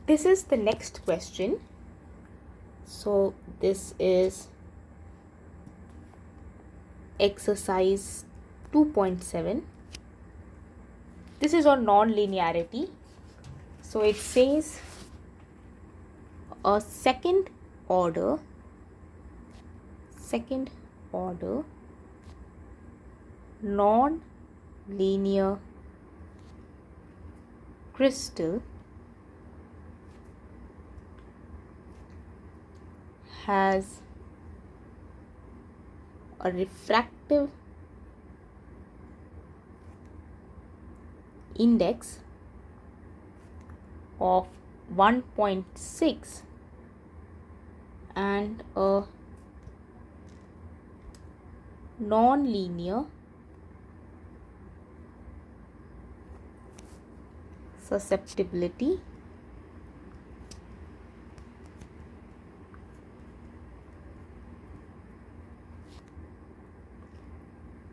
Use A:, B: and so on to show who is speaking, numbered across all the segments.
A: this is the next question. So this is exercise 2.7. This is on non-linearity. So it says a second order non-linear crystal has a refractive index of 1.6 and a non-linear susceptibility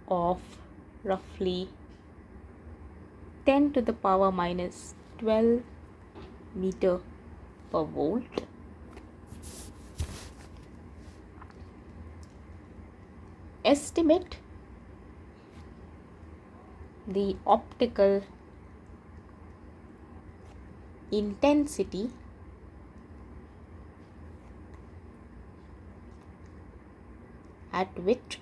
A: of roughly 10 to the power minus 12 meter per volt. Estimate the optical intensity at which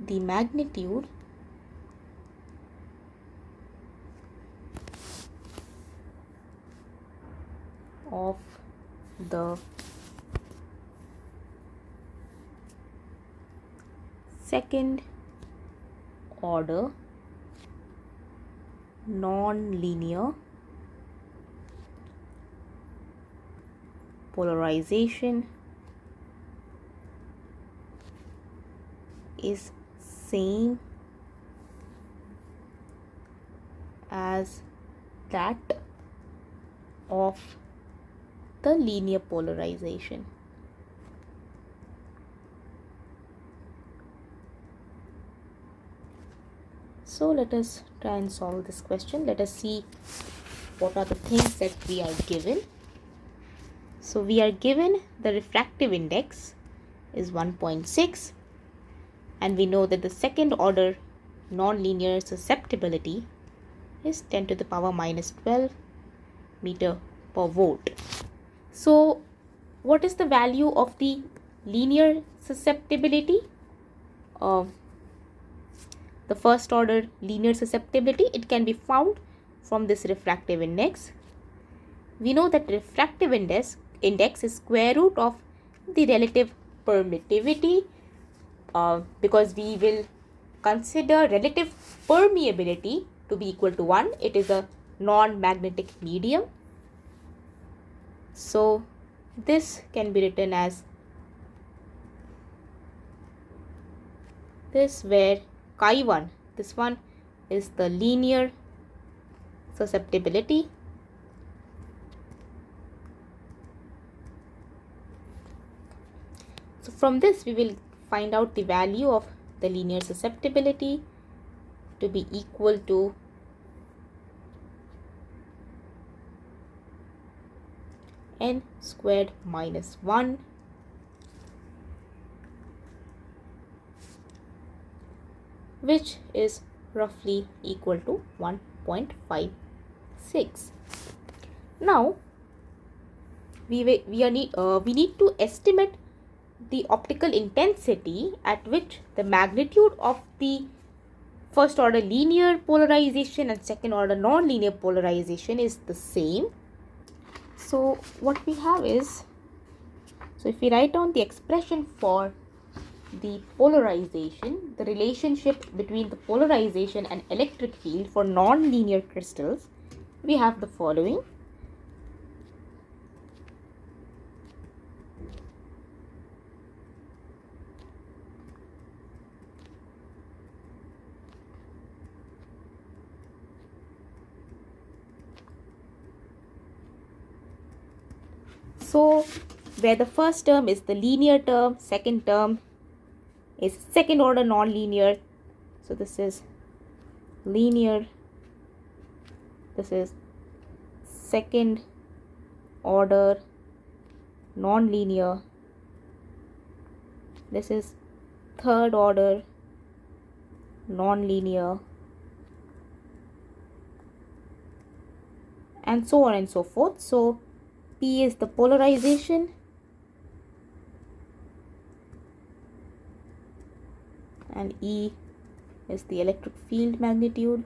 A: the magnitude of the second order non-linear polarization is same as that of the linear polarization. So let us try and solve this question. Let us see what are the things that we are given. So we are given the refractive index is 1.6 and we know that the second order non-linear susceptibility is 10 to the power minus 12 meter per volt. So what is the value of the linear susceptibility? The first order linear susceptibility, it can be found from this refractive index. We know that refractive index is square root of the relative permittivity, because we will consider relative permeability to be equal to 1. It is a non-magnetic medium. So this can be written as this, where chi1, this one is the linear susceptibility, so from this we will find out the value of the linear susceptibility to be equal to n squared minus 1 which is roughly equal to 1.56. Now we need to estimate the optical intensity at which the magnitude of the first order linear polarization and second order non-linear polarization is the same. So what we have is, so if we write down the expression for the polarization, the relationship between the polarization and electric field for non-linear crystals, we have the following. So where the first term is the linear term, second term is second order non-linear. So this is linear, this is second order non-linear, this is third order non-linear, and so on and so forth. So P is the polarization, and E is the electric field magnitude.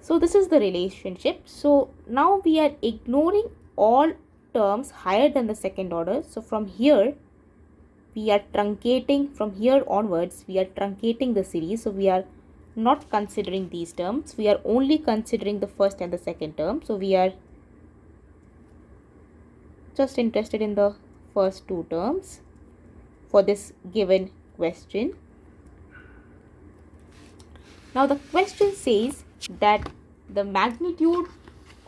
A: So this is the relationship. So now we are ignoring all terms higher than the second order. So from here we are truncating, from here onwards we are truncating the series. So we are not considering these terms, we are only considering the first and the second term. So we are just interested in the first two terms for this given question. Now the question says that the magnitude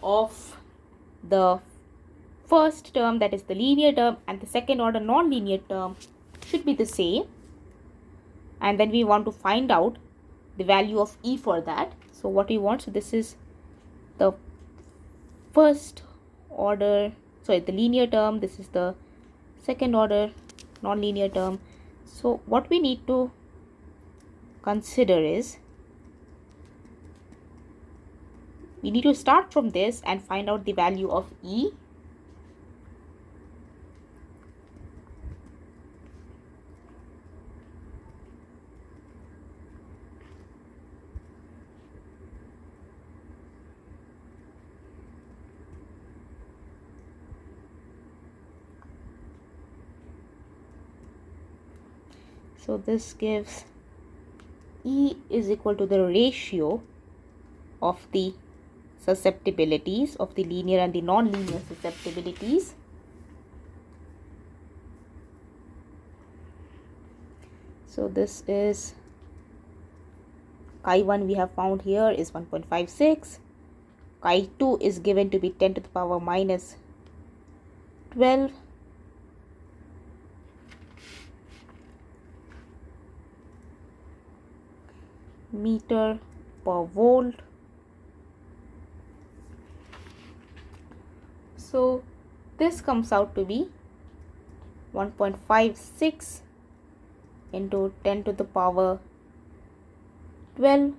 A: of the first term, that is the linear term, and the second order non-linear term should be the same, and then we want to find out the value of E for that. So what we want, so this is the first order, sorry, the linear term, this is the second order non-linear term. So what we need to consider is, we need to start from this and find out the value of E. So this gives E is equal to the ratio of the susceptibilities of the linear and the non-linear susceptibilities. So this is chi1 we have found here is 1.56. Chi2 is given to be 10 to the power minus 12. Meter per volt. So this comes out to be 1.56 into 10 to the power 12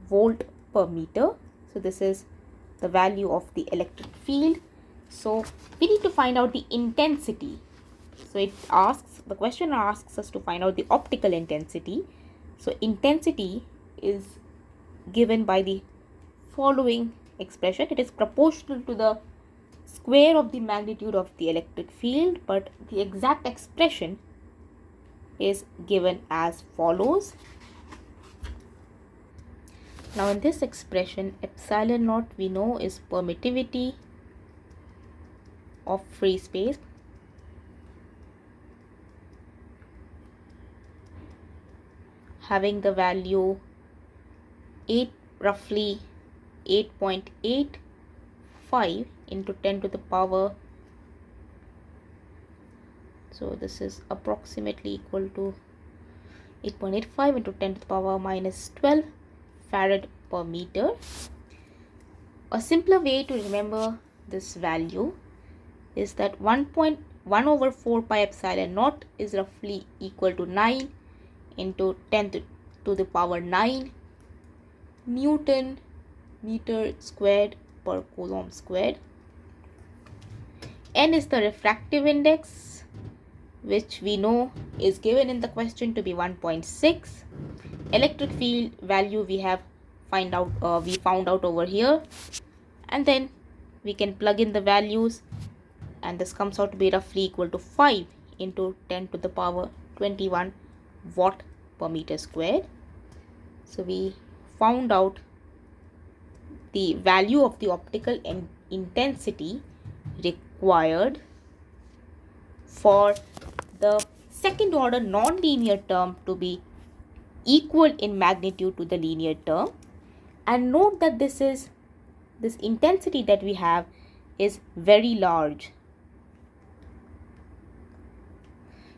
A: volt per meter. So this is the value of the electric field. So we need to find out the intensity. So it asks, the question asks us to find out the optical intensity. So intensity is given by the following expression. It is proportional to the square of the magnitude of the electric field, but the exact expression is given as follows. Now in this expression, epsilon naught we know is permittivity of free space. Having the value roughly 8.85 into 10 to the power, so this is approximately equal to 8.85 into 10 to the power minus 12 farad per meter. A simpler way to remember this value is that 1.1 over 4 pi epsilon naught is roughly equal to 9 into 10 to the power 9 Newton meter squared per coulomb squared. N is the refractive index, which we know is given in the question to be 1.6. Electric field value we found out over here, and then we can plug in the values, and this comes out to be roughly equal to 5 into 10 to the power 21 watt per meter squared. So we found out the value of the optical intensity required for the second order non-linear term to be equal in magnitude to the linear term. And note that this intensity that we have is very large.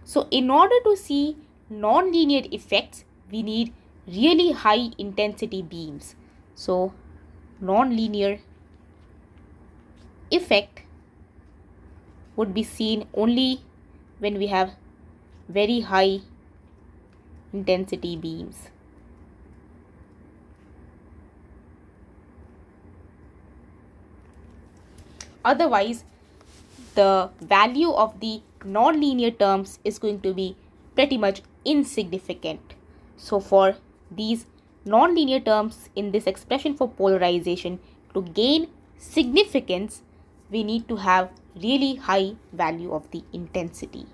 A: So in order to see non-linear effects, we need really high intensity beams. So non-linear effect would be seen only when we have very high intensity beams. Otherwise, the value of the non-linear terms is going to be pretty much insignificant. So for these non-linear terms in this expression for polarization to gain significance, we need to have really high value of the intensity.